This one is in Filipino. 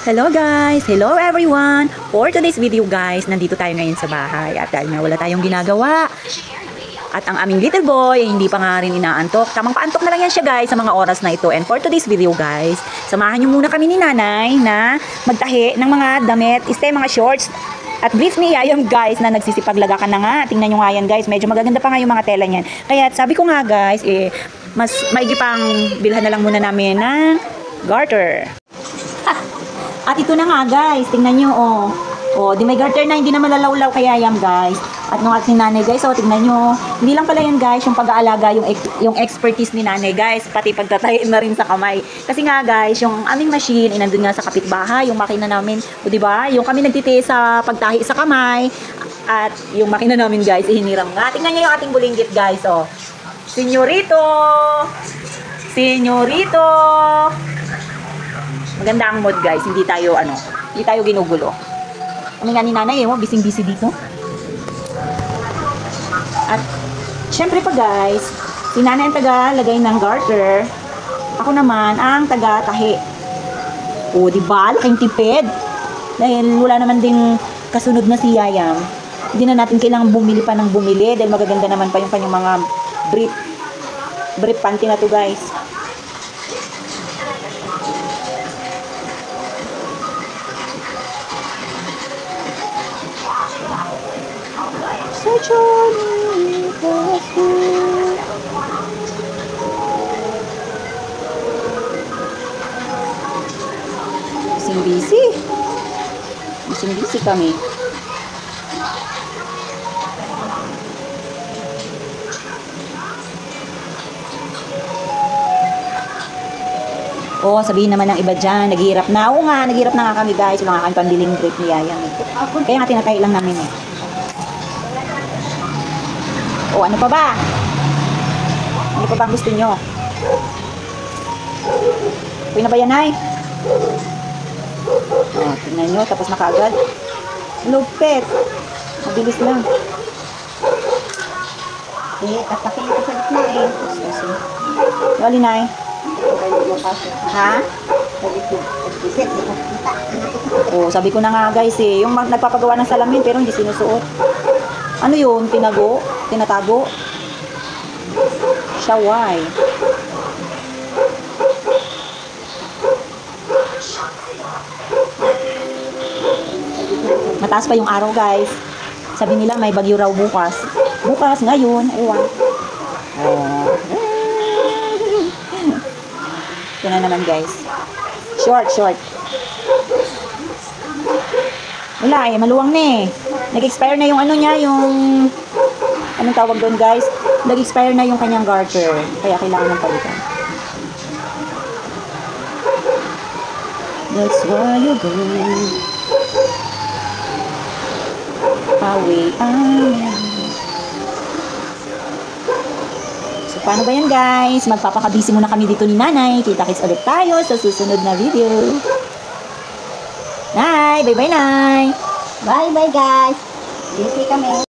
Hello guys! Hello everyone! For today's video guys, nandito tayo ngayon sa bahay at dahil nga wala tayong ginagawa at ang aming little boy ay hindi pa nga rin inaantok. Tamang paantok na lang yan siya guys sa mga oras na ito. And for today's video guys, samahan nyo muna kami ni nanay na magtahi ng mga damit, mga shorts at brief ni Yayam guys na nagsisipaglagakan na nga. Tingnan nyo nga yan guys, medyo magaganda pa nga yung mga tela niyan. Kaya sabi ko nga guys, mas maigi pang bilhan na lang muna namin ng garter. At ito na nga guys, tingnan nyo di may garter na, hindi na malalawlaw kaya yan guys. At nung ating nanay guys, tingnan nyo, hindi lang pala yan guys, yung pag-aalaga, yung expertise ni nanay guys, pati pagtatayin na rin sa kamay. Kasi nga guys, yung aming machine, nandun nga sa kapitbahay, yung makina namin, diba? Yung kami nagtitiis sa pagtahi sa kamay, at yung makina namin guys, hiniram nga. Tingnan nyo yung ating bulinggit guys, Senyorito! Senyorito! Maganda ang mood guys, hindi tayo ginugulo. Kami nga ni nanay busy-busy dito. At syempre pa guys, si nanay ang taga-lagay ng garter. Ako naman ang taga-tahi. Diba? Laking tipid. Dahil wala naman ding kasunod na si Yayam. Hindi na natin kailangan bumili pa ng bumili dahil magaganda naman pa yung kanyang mga brief panty na to guys. Busy kami. Sabihin naman ng iba dyan, naghihirap na. Oo nga, naghihirap na nga kami guys. Wala nga kami pambiling grape ni Yayam. Kaya nga tinatay lang namin ano pa ba? Ano pa ba gusto nyo? Uy na ba yan, ay? Tingnan nyo, tapos na kaagad. Lupet. Mabilis lang. Tatapin ito sa gitna Wali, nay? Ha? Sabi ko na nga guys yung nagpapagawa ng salamin pero hindi sinusuot. Ano yun? Tinatago? Shaway. Mataas pa yung araw guys. Sabi nila may bagyo raw bukas. Bukas, ngayon, ewan. Ito na naman guys. Short. Wala maluwang na Nag-expire na yung yung anong tawag doon guys? Nag-expire na yung kanyang garter. Kaya kailangan ng palitan. That's why you go away. So paano ba yan guys? Magpapakabisi muna kami dito ni nanay. Kita-kits ulit tayo sa susunod na video. Nay! Bye-bye, nay! Bye-bye guys. Busy kami.